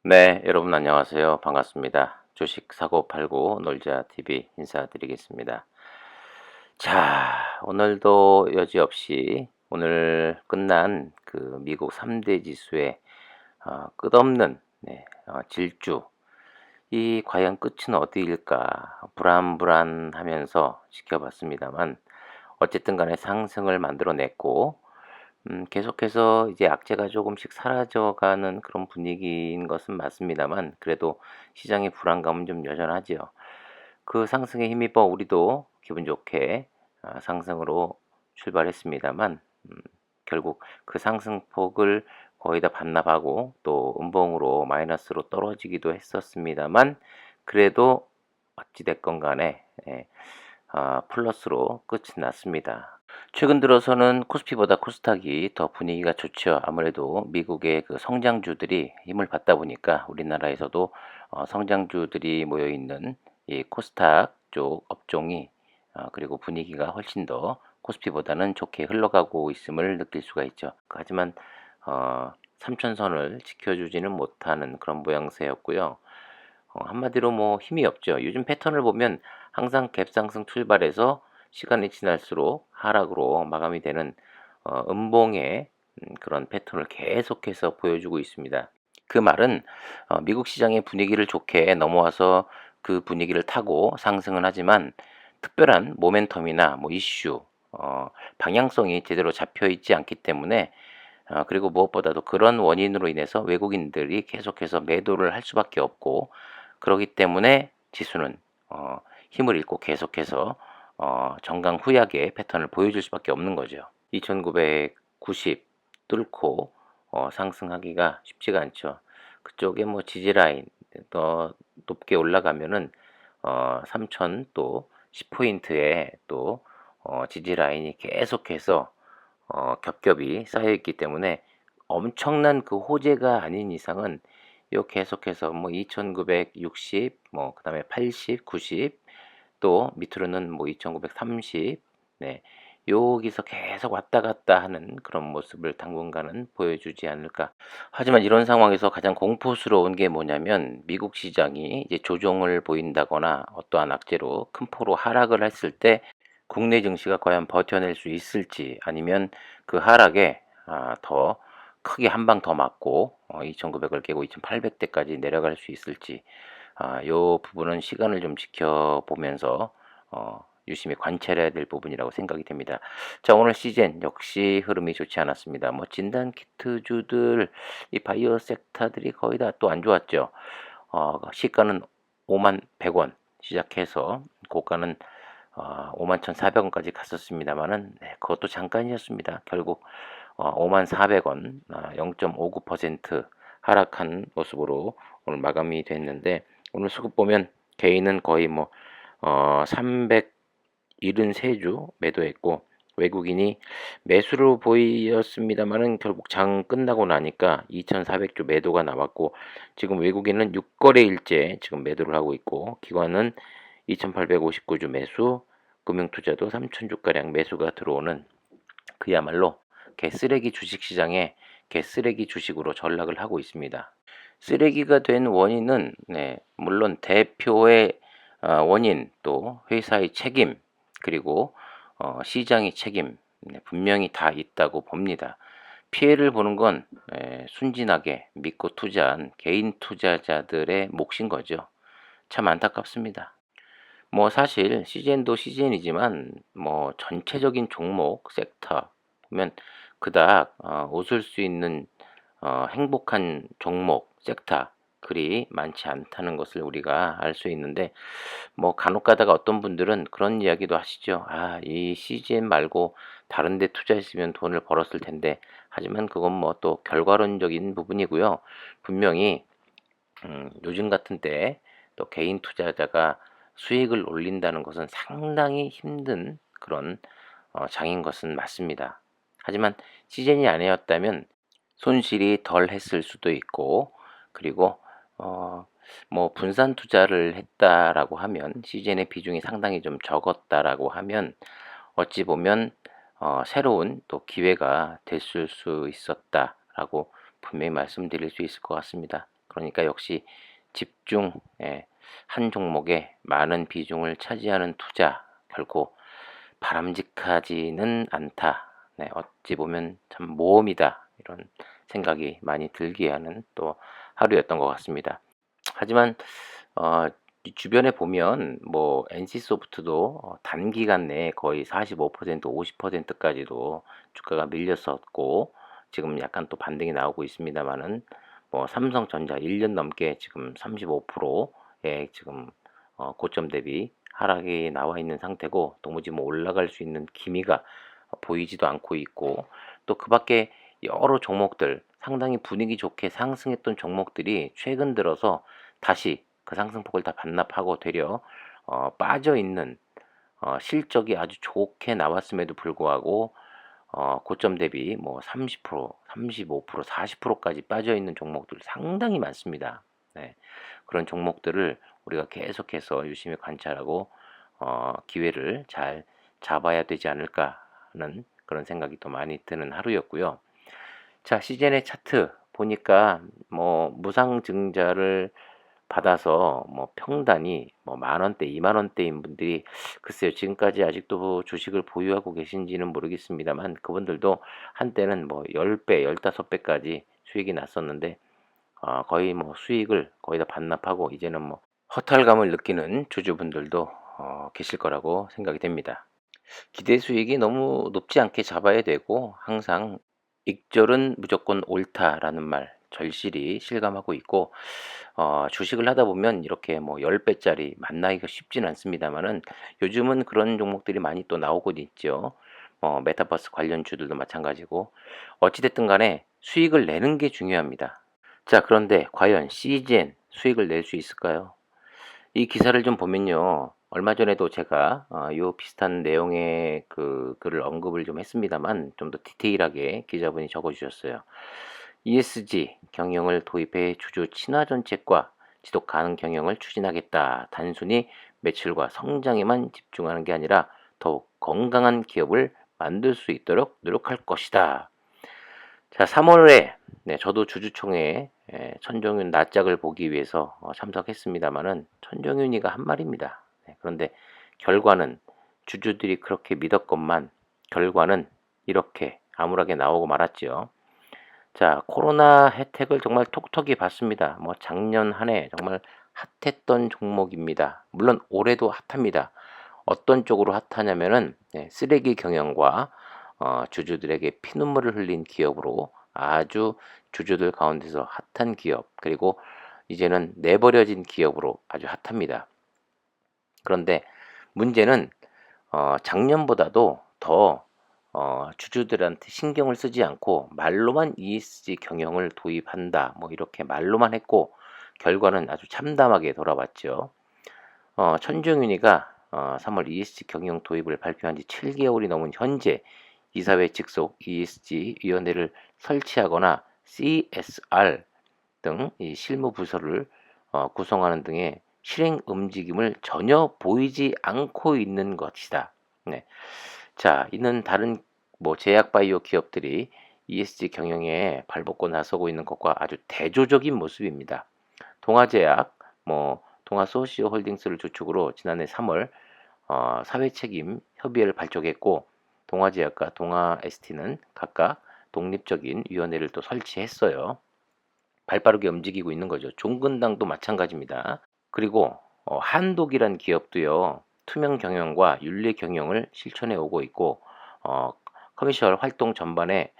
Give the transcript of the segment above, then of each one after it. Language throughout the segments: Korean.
네, 여러분 안녕하세요. 반갑습니다. 주식 사고 팔고 놀자 TV 인사드리겠습니다. 자, 오늘도 여지없이 오늘 끝난 그 미국 3대 지수의 끝없는 질주. 이 과연 끝은 어디일까? 불안불안하면서 지켜봤습니다만 어쨌든 간에 상승을 만들어냈고 계속해서 이제 악재가 조금씩 사라져가는 그런 분위기인 것은 맞습니다만 그래도 시장의 불안감은 좀 여전하지요. 그 상승에 힘입어 우리도 기분 좋게 상승으로 출발했습니다만 결국 그 상승폭을 거의 다 반납하고 또 음봉으로 마이너스로 떨어지기도 했었습니다만 그래도 어찌 됐건 간에 플러스로 끝이 났습니다. 최근 들어서는 코스피보다 코스닥이 더 분위기가 좋죠. 아무래도 미국의 그 성장주들이 힘을 받다 보니까 우리나라에서도 성장주들이 모여 있는 이 코스닥 쪽 업종이 그리고 분위기가 훨씬 더 코스피보다는 좋게 흘러가고 있음을 느낄 수가 있죠. 하지만 3천선을 지켜주지는 못하는 그런 모양새였고요. 한마디로 뭐 힘이 없죠. 요즘 패턴을 보면 항상 갭상승 출발해서 시간이 지날수록 하락으로 마감이 되는 음봉의 그런 패턴을 계속해서 보여주고 있습니다. 그 말은 미국 시장의 분위기를 좋게 넘어와서 그 분위기를 타고 상승은 하지만 특별한 모멘텀이나 뭐 이슈, 방향성이 제대로 잡혀 있지 않기 때문에 그리고 무엇보다도 그런 원인으로 인해서 외국인들이 계속해서 매도를 할 수밖에 없고 그러기 때문에 지수는 힘을 잃고 계속해서 정강후약의 패턴을 보여줄 수밖에 없는 거죠. 2990 뚫고 상승하기가 쉽지가 않죠. 그쪽에 뭐 지지라인 더 높게 올라가면은 3000 또 10포인트에 또 지지라인이 계속해서 겹겹이 쌓여 있기 때문에 엄청난 그 호재가 아닌 이상은 요 계속해서 뭐 2960 뭐 그다음에 80, 90 또 밑으로는 뭐 2930 네. 여기서 계속 왔다 갔다 하는 그런 모습을 당분간은 보여주지 않을까. 하지만 이런 상황에서 가장 공포스러운 게 뭐냐면 미국 시장이 이제 조정을 보인다거나 어떠한 악재로 큰 폭으로 하락을 했을 때 국내 증시가 과연 버텨낼 수 있을지 아니면 그 하락에 더 크게 한 방 더 맞고 2,900을 깨고 2,800대까지 내려갈 수 있을지 요 부분은 시간을 좀 지켜보면서 유심히 관찰해야 될 부분이라고 생각이 됩니다. 자, 오늘 시즌 역시 흐름이 좋지 않았습니다. 뭐 진단 키트주들 이 바이오 섹터들이 거의 다 또 안 좋았죠. 시가는 5만 100원 시작해서 고가는 5만 1,400원까지 갔었습니다만은 그것도 잠깐이었습니다. 결국 5만 400원 0.59% 하락한 모습으로 오늘 마감이 됐는데 오늘 수급 보면 개인은 거의 뭐 373주 매도했고 외국인이 매수로 보였습니다만은 결국 장 끝나고 나니까 2,400주 매도가 나왔고 지금 외국인은 6거래일째 지금 매도를 하고 있고 기관은 2,859주 매수 금융투자도 3,000주가량 매수가 들어오는 그야말로 개쓰레기 주식시장에 개쓰레기 주식으로 전락을 하고 있습니다. 쓰레기가 된 원인은 물론 대표의 원인 또 회사의 책임 그리고 시장의 책임 분명히 다 있다고 봅니다. 피해를 보는 건 순진하게 믿고 투자한 개인 투자자들의 몫인 거죠. 참 안타깝습니다. 뭐 사실 CGN도 CGN이지만 뭐 전체적인 종목 섹터 보면 그닥 웃을 수 있는 행복한 종목 섹터 그리 많지 않다는 것을 우리가 알 수 있는데 뭐 간혹 가다가 어떤 분들은 그런 이야기도 하시죠. 이 CGN 말고 다른 데 투자했으면 돈을 벌었을 텐데 하지만 그건 뭐 또 결과론적인 부분이고요. 분명히 요즘 같은 때 또 개인 투자자가 수익을 올린다는 것은 상당히 힘든 그런 장인 것은 맞습니다. 하지만 시즌이 아니었다면 손실이 덜 했을 수도 있고 그리고 뭐 분산 투자를 했다라고 하면 시즌의 비중이 상당히 좀 적었다라고 하면 어찌 보면 새로운 또 기회가 됐을 수 있었다라고 분명히 말씀드릴 수 있을 것 같습니다. 그러니까 역시 집중, 한 종목에 많은 비중을 차지하는 투자 결코 바람직하지는 않다. 네, 어찌 보면 참 모험이다. 이런 생각이 많이 들게 하는 또 하루였던 것 같습니다. 하지만 이 주변에 보면 뭐 NC소프트도 단기간 내에 거의 45%, 50%까지도 주가가 밀렸었고 지금 약간 또 반등이 나오고 있습니다만은 뭐 삼성전자 1년 넘게 지금 35%의 지금 고점 대비 하락이 나와 있는 상태고 도무지 뭐 올라갈 수 있는 기미가 보이지도 않고 있고 또 그 밖에 여러 종목들 상당히 분위기 좋게 상승했던 종목들이 최근 들어서 다시 그 상승폭을 다 반납하고 되려 빠져 있는 실적이 아주 좋게 나왔음에도 불구하고 고점 대비 뭐 30%, 35%, 40%까지 빠져 있는 종목들 상당히 많습니다. 네. 그런 종목들을 우리가 계속해서 유심히 관찰하고 기회를 잘 잡아야 되지 않을까 하는 그런 생각이 또 많이 드는 하루였고요. 자, 시즌의 차트 보니까 뭐 무상증자를 받아서 뭐 평단이 뭐 만 원대, 2만 원대인 분들이 글쎄요, 지금까지 아직도 주식을 보유하고 계신지는 모르겠습니다만 그분들도 한때는 뭐 10배, 15배까지 수익이 났었는데 거의 뭐 수익을 거의 다 반납하고 이제는 뭐 허탈감을 느끼는 주주분들도 계실 거라고 생각이 됩니다. 기대 수익이 너무 높지 않게 잡아야 되고 항상 익절은 무조건 옳다라는 말 절실히 실감하고 있고 주식을 하다 보면 이렇게 뭐 10배짜리 만나기가 쉽진 않습니다만은 요즘은 그런 종목들이 많이 또 나오고 있죠. 메타버스 관련주들도 마찬가지고 어찌됐든 간에 수익을 내는 게 중요합니다. 자, 그런데 과연 CGN 수익을 낼 수 있을까요? 이 기사를 좀 보면요. 얼마 전에도 제가 요 비슷한 내용의 그 글을 언급을 좀 했습니다만 좀 더 디테일하게 기자분이 적어 주셨어요. ESG 경영을 도입해 주주 친화 정책과 지속 가능 경영을 추진하겠다. 단순히 매출과 성장에만 집중하는 게 아니라 더욱 건강한 기업을 만들 수 있도록 노력할 것이다. 자, 3월에 저도 주주총회에 천정윤 낯짝을 보기 위해서 참석했습니다마는 천정윤이가 한 말입니다. 그런데 결과는 주주들이 그렇게 믿었건만 결과는 이렇게 암울하게 나오고 말았죠. 자, 코로나 혜택을 정말 톡톡히 받습니다. 뭐 작년 한 해 정말 핫했던 종목입니다. 물론 올해도 핫합니다. 어떤 쪽으로 핫하냐면은 쓰레기 경영과 주주들에게 피눈물을 흘린 기업으로 아주 주주들 가운데서 핫한 기업 그리고 이제는 내버려진 기업으로 아주 핫합니다. 그런데 문제는 작년보다도 더 주주들한테 신경을 쓰지 않고 말로만 ESG 경영을 도입한다 뭐 이렇게 말로만 했고 결과는 아주 참담하게 돌아왔죠. 천정윤이가 3월 ESG 경영 도입을 발표한 지 7개월이 넘은 현재 이사회 직속 ESG 위원회를 설치하거나 CSR 등 이 실무 부서를 구성하는 등의 실행 움직임을 전혀 보이지 않고 있는 것이다. 네. 자, 이는 다른 뭐 제약 바이오 기업들이 ESG 경영에 발벗고 나서고 있는 것과 아주 대조적인 모습입니다. 동아제약, 뭐 동아소시오홀딩스를 주축으로 지난해 3월 사회책임 협의회를 발족했고 동아제약과 동아ST는 각각 독립적인 위원회를 또 설치했어요. 발빠르게 움직이고 있는 거죠. 종근당도 마찬가지입니다. 그리고 한독이란 기업도요. 투명 경영과 윤리 경영을 실천해 오고 있고 커머셜 활동 전반에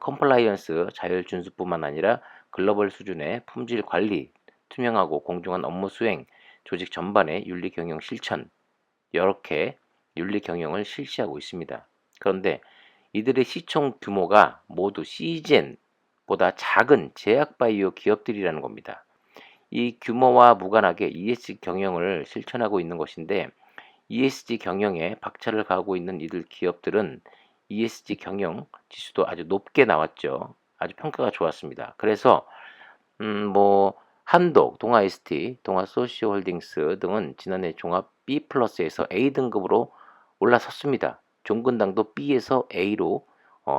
컴플라이언스 자율 준수뿐만 아니라 글로벌 수준의 품질 관리, 투명하고 공정한 업무 수행, 조직 전반의 윤리 경영 실천 이렇게 윤리 경영을 실시하고 있습니다. 그런데 이들의 시총 규모가 모두 시젠보다 작은 제약바이오 기업들이라는 겁니다. 이 규모와 무관하게 ESG 경영을 실천하고 있는 것인데 ESG 경영에 박차를 가하고 있는 이들 기업들은 ESG 경영 지수도 아주 높게 나왔죠. 아주 평가가 좋았습니다. 그래서 뭐 한독, 동아ST, 동아소시홀딩스 등은 지난해 종합 B 플러스에서 A 등급으로 올라섰습니다. 종근당도 B에서 A로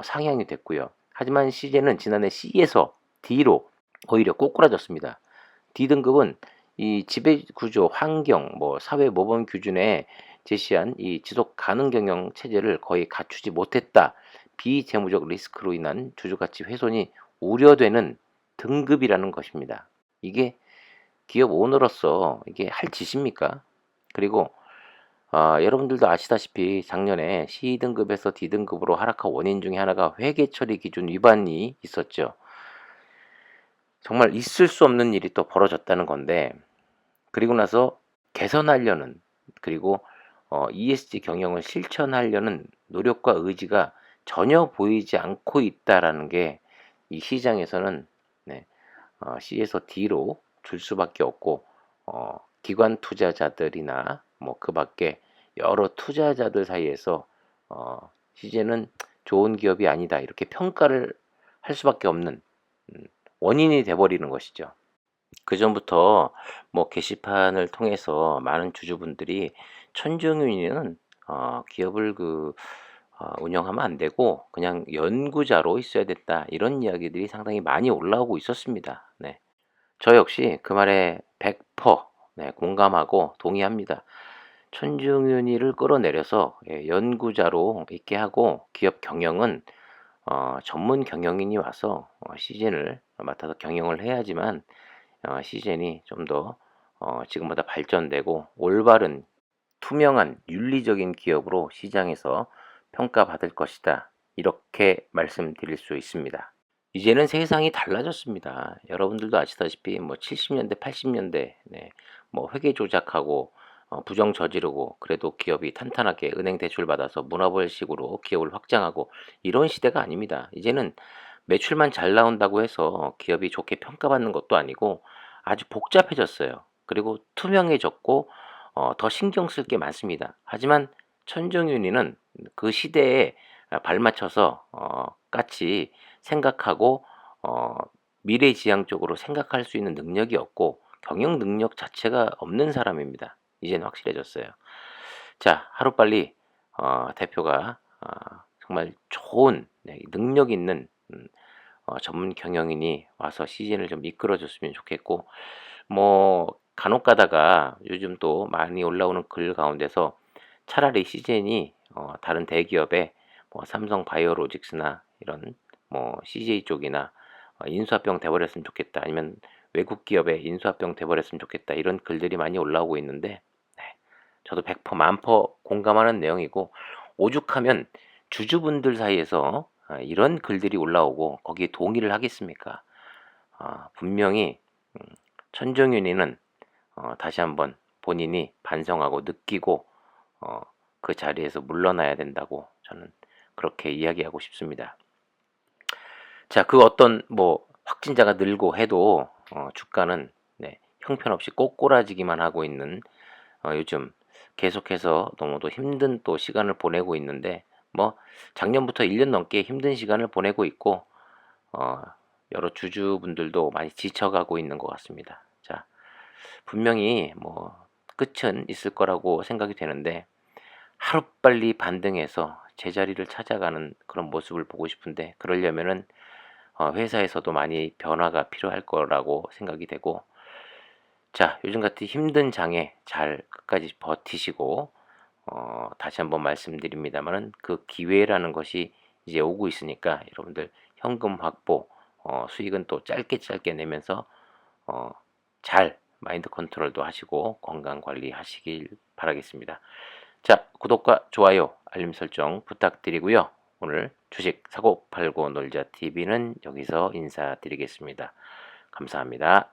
상향이 됐고요. 하지만 CJ는 지난해 C에서 D로 오히려 꼬꾸라졌습니다. D등급은 이 지배 구조, 환경, 뭐 사회 모범 기준에 제시한 이 지속 가능 경영 체제를 거의 갖추지 못했다. 비재무적 리스크로 인한 주주 가치 훼손이 우려되는 등급이라는 것입니다. 이게 기업 오너로서 이게 할 짓입니까? 그리고 여러분들도 아시다시피 작년에 C등급에서 D등급으로 하락한 원인 중에 하나가 회계 처리 기준 위반이 있었죠. 정말 있을 수 없는 일이 또 벌어졌다는 건데, 그리고 나서 개선하려는, 그리고 ESG 경영을 실천하려는 노력과 의지가 전혀 보이지 않고 있다라는 게 이 시장에서는, 네, C에서 D로 줄 수밖에 없고, 기관 투자자들이나 뭐 그 밖에 여러 투자자들 사이에서 CJ는 좋은 기업이 아니다 이렇게 평가를 할 수밖에 없는 원인이 돼버리는 것이죠. 그전부터 뭐 게시판을 통해서 많은 주주분들이 천정윤이는 기업을 운영하면 안 되고 그냥 연구자로 있어야 됐다 이런 이야기들이 상당히 많이 올라오고 있었습니다. 네. 저 역시 그 말에 100% 네, 공감하고 동의합니다. 천중윤이를 끌어내려서 연구자로 있게 하고 기업 경영은 전문 경영인이 와서 시즌을 맡아서 경영을 해야지만 시즌이 좀 더 지금보다 발전되고 올바른 투명한 윤리적인 기업으로 시장에서 평가받을 것이다. 이렇게 말씀드릴 수 있습니다. 이제는 세상이 달라졌습니다. 여러분들도 아시다시피 뭐 70년대, 80년대 네, 뭐 회계 조작하고 부정 저지르고 그래도 기업이 탄탄하게 은행 대출 받아서 문화벌식으로 기업을 확장하고 이런 시대가 아닙니다. 이제는 매출만 잘 나온다고 해서 기업이 좋게 평가받는 것도 아니고 아주 복잡해졌어요. 그리고 투명해졌고 더 신경 쓸 게 많습니다. 하지만 천정윤이는 그 시대에 발맞춰서 같이 생각하고 미래지향적으로 생각할 수 있는 능력이 없고 경영 능력 자체가 없는 사람입니다. 이제는 확실해졌어요. 자, 하루빨리 대표가 정말 좋은 능력 있는 전문 경영인이 와서 시즌을 좀 이끌어줬으면 좋겠고 뭐 간혹 가다가 요즘 또 많이 올라오는 글 가운데서 차라리 시즌이 다른 대기업의 뭐 삼성 바이오로직스나 이런 뭐 CJ 쪽이나 인수합병 돼버렸으면 좋겠다 아니면 외국 기업의 인수합병 돼버렸으면 좋겠다 이런 글들이 많이 올라오고 있는데 네, 저도 100% 만퍼 공감하는 내용이고 오죽하면 주주분들 사이에서 이런 글들이 올라오고 거기에 동의를 하겠습니까? 분명히 천정윤이는 다시 한번 본인이 반성하고 느끼고 그 자리에서 물러나야 된다고 저는 그렇게 이야기하고 싶습니다. 자, 그 어떤 뭐 확진자가 늘고 해도 주가는 네, 형편없이 꼬꾸라지기만 하고 있는 요즘 계속해서 너무도 힘든 또 시간을 보내고 있는데 뭐 작년부터 1년 넘게 힘든 시간을 보내고 있고 여러 주주분들도 많이 지쳐가고 있는 것 같습니다. 자, 분명히 뭐 끝은 있을 거라고 생각이 되는데 하루빨리 반등해서 제자리를 찾아가는 그런 모습을 보고 싶은데 그러려면은 회사에서도 많이 변화가 필요할 거라고 생각이 되고 자, 요즘 같은 힘든 장에 잘 끝까지 버티시고 다시 한번 말씀드립니다만은 그 기회라는 것이 이제 오고 있으니까 여러분들 현금 확보 수익은 또 짧게 짧게 내면서 잘 마인드 컨트롤도 하시고 건강 관리 하시길 바라겠습니다. 자, 구독과 좋아요, 알림 설정 부탁드리고요. 오늘 주식 사고 팔고 놀자 TV는 여기서 인사드리겠습니다. 감사합니다.